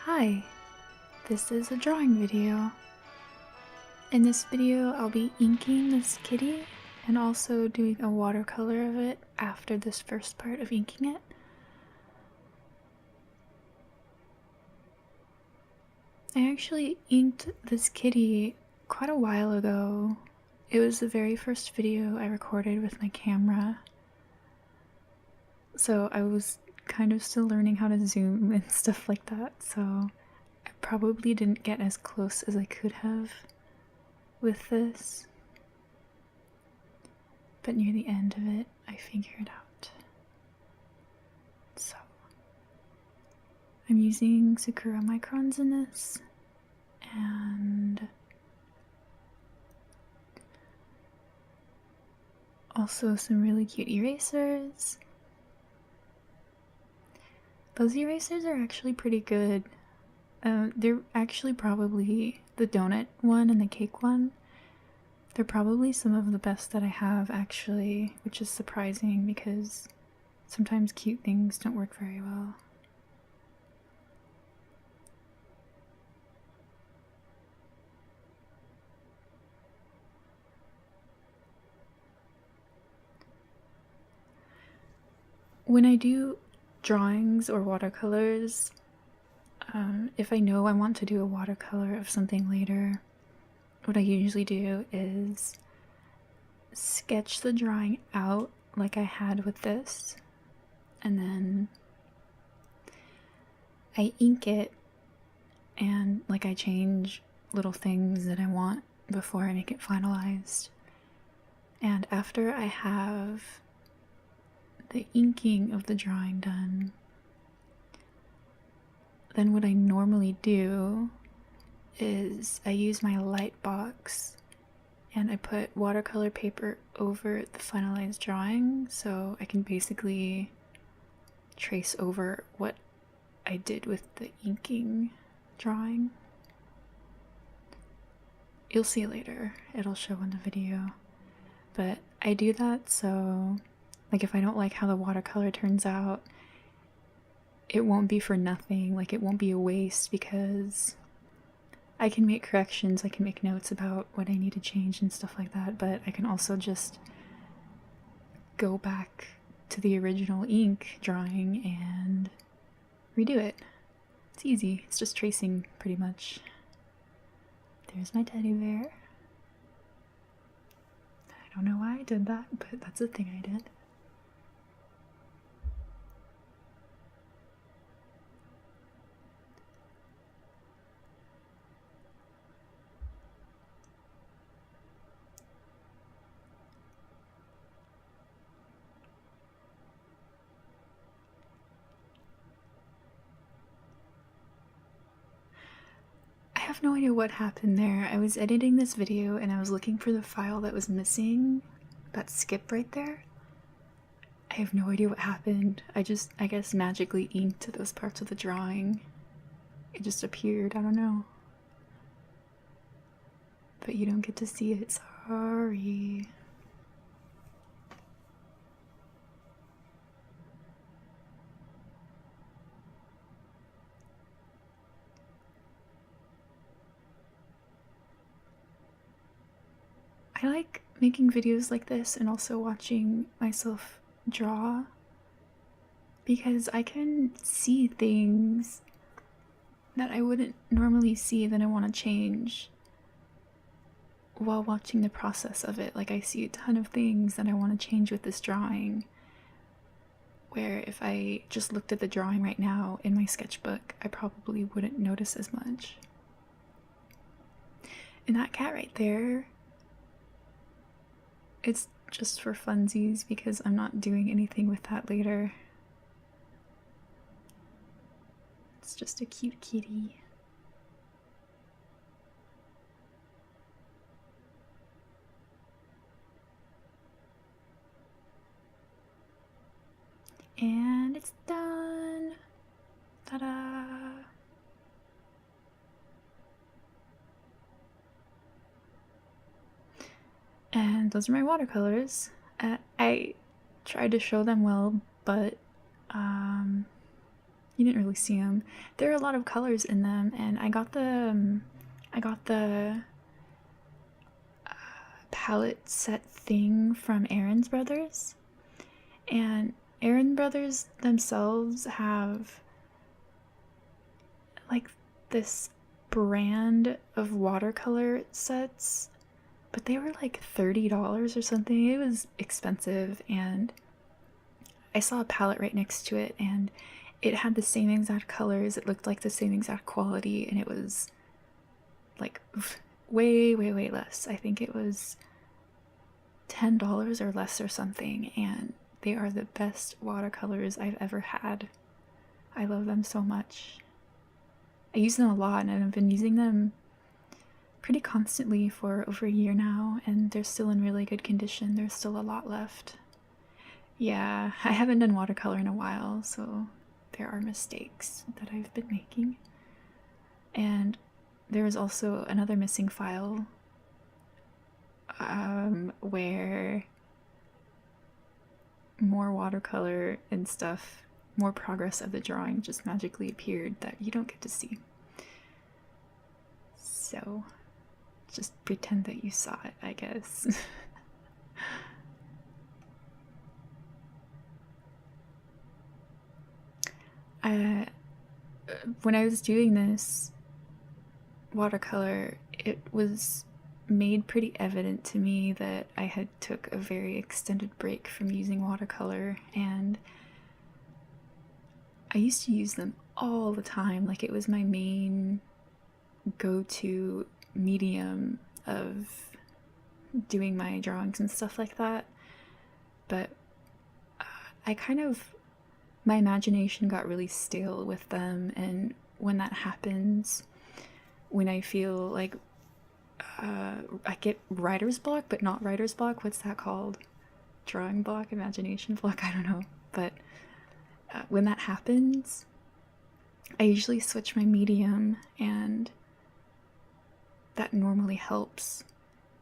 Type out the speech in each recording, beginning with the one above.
Hi, this is a drawing video. In this video, I'll be inking this kitty and also doing a watercolor of it after this first part of inking it. I actually inked this kitty quite a while ago. It was the very first video I recorded with my camera. So I was kind of still learning how to zoom and stuff like that, so I probably didn't get as close as I could have with this. But near the end of it, I figured out. So I'm using Sakura Microns in this, and also some really cute erasers. Those erasers are actually pretty good. They're actually probably the donut one and the cake one. They're probably some of the best that I have, actually, which is surprising because sometimes cute things don't work very well. When I do drawings or watercolors, if I know I want to do a watercolor of something later, what I usually do is sketch the drawing out like I had with this, and then I ink it, and like I change little things that I want before I make it finalized. And after I have the inking of the drawing done, then what I normally do is I use my light box and I put watercolor paper over the finalized drawing, so I can basically trace over what I did with the inking drawing. You'll see later, it'll show in the video. But I do that so, like, if I don't like how the watercolor turns out, it won't be for nothing, like it won't be a waste, because I can make corrections, I can make notes about what I need to change and stuff like that, but I can also just go back to the original ink drawing and redo it. It's easy, it's just tracing pretty much. There's my teddy bear. I don't know why I did that, but that's a thing I did. I have no idea what happened there. I was editing this video and I was looking for the file that was missing. That skip right there. I have no idea what happened. I guess magically inked those parts of the drawing. It just appeared, I don't know. But you don't get to see it, sorry. I like making videos like this and also watching myself draw because I can see things that I wouldn't normally see that I want to change while watching the process of it. Like, I see a ton of things that I want to change with this drawing, where if I just looked at the drawing right now in my sketchbook, I probably wouldn't notice as much. And that cat right there, it's just for funsies because I'm not doing anything with that later. It's just a cute kitty. And it's done! Ta-da! And those are my watercolors. I tried to show them well, but You didn't really see them. There are a lot of colors in them, and I got the palette set thing from Aaron's Brothers, and Aaron Brothers themselves have like this brand of watercolor sets, but they were like $30 or something. It was expensive, and I saw a palette right next to it, and it had the same exact colors, it looked like the same exact quality, and it was like way less. I think it was $10 or less or something, and they are the best watercolors I've ever had. I love them so much. I use them a lot, and I've been using them pretty constantly for over a year now, and they're still in really good condition. There's still a lot left. Yeah, I haven't done watercolor in a while, so there are mistakes that I've been making. And there is also another missing file where more watercolor and stuff, more progress of the drawing just magically appeared that you don't get to see. So just pretend that you saw it, I guess. When I was doing this watercolor, it was made pretty evident to me that I had took a very extended break from using watercolor, and I used to use them all the time. Like, it was my main go-to medium of doing my drawings and stuff like that. But I kind of, my imagination got really stale with them, and when that happens, when I feel like I get writer's block, but not writer's block. What's that called? Drawing block? Imagination block? I don't know. But when that happens, I usually switch my medium, and that normally helps.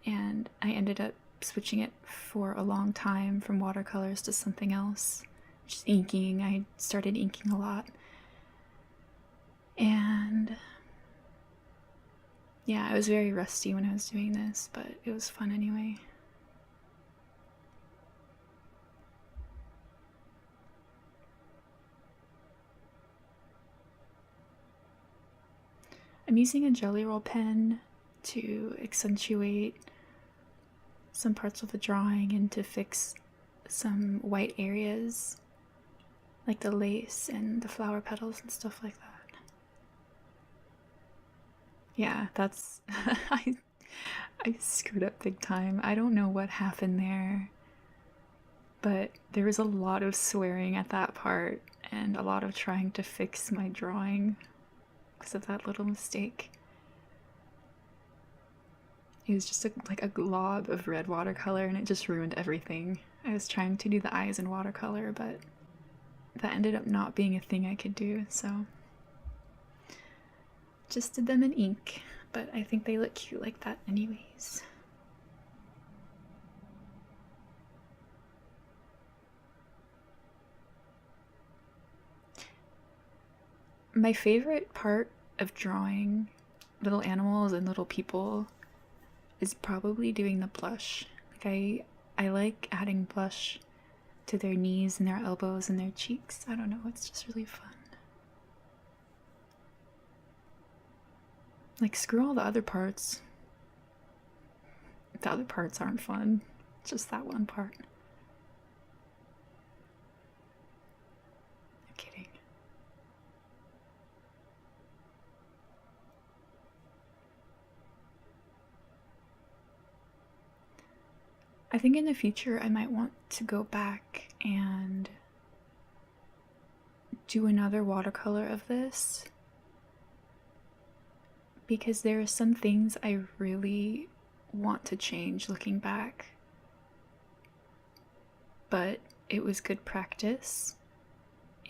And I ended up switching it for a long time from watercolors to something else, just inking. I started inking a lot. And yeah, I was very rusty when I was doing this, but it was fun anyway. I'm using a Gelly Roll pen to accentuate some parts of the drawing and to fix some white areas, like the lace and the flower petals and stuff like that. Yeah, that's I screwed up big time. I don't know what happened there, but there was a lot of swearing at that part and a lot of trying to fix my drawing because of that little mistake. It was just like a glob of red watercolor, and it just ruined everything. I was trying to do the eyes in watercolor, but that ended up not being a thing I could do, so just did them in ink, but I think they look cute like that anyways. My favorite part of drawing little animals and little people is probably doing the blush. Like, I like adding blush to their knees and their elbows and their cheeks. I don't know, it's just really fun. Like, screw all the other parts. The other parts aren't fun. Just that one part. I'm kidding. I think in the future I might want to go back and do another watercolor of this, because there are some things I really want to change looking back, but it was good practice,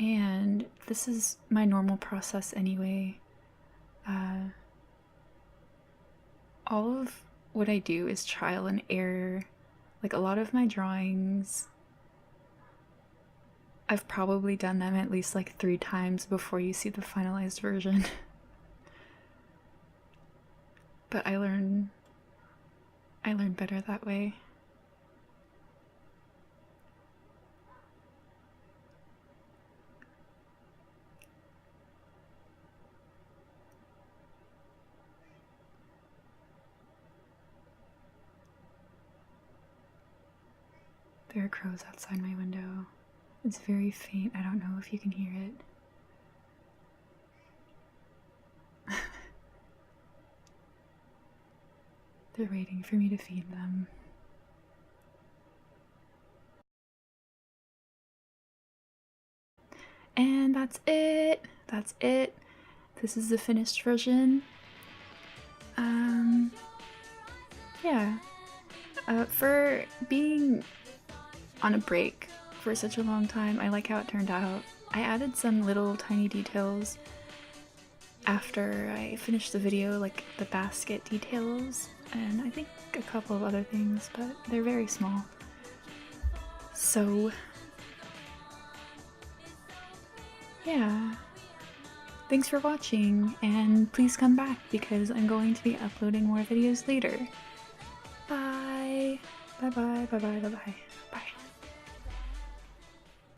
and this is my normal process anyway. All of what I do is trial and error. Like, a lot of my drawings, I've probably done them at least like 3 times before you see the finalized version. But I learn better that way. There are crows outside my window. It's very faint. I don't know if you can hear it. They're waiting for me to feed them. And that's it. That's it. This is the finished version. Yeah. For being on a break for such a long time, I like how it turned out. I added some little tiny details after I finished the video, like the basket details, and I think a couple of other things, but they're very small. So, yeah. Thanks for watching, and please come back because I'm going to be uploading more videos later. Bye! Bye bye, bye bye, bye bye, bye.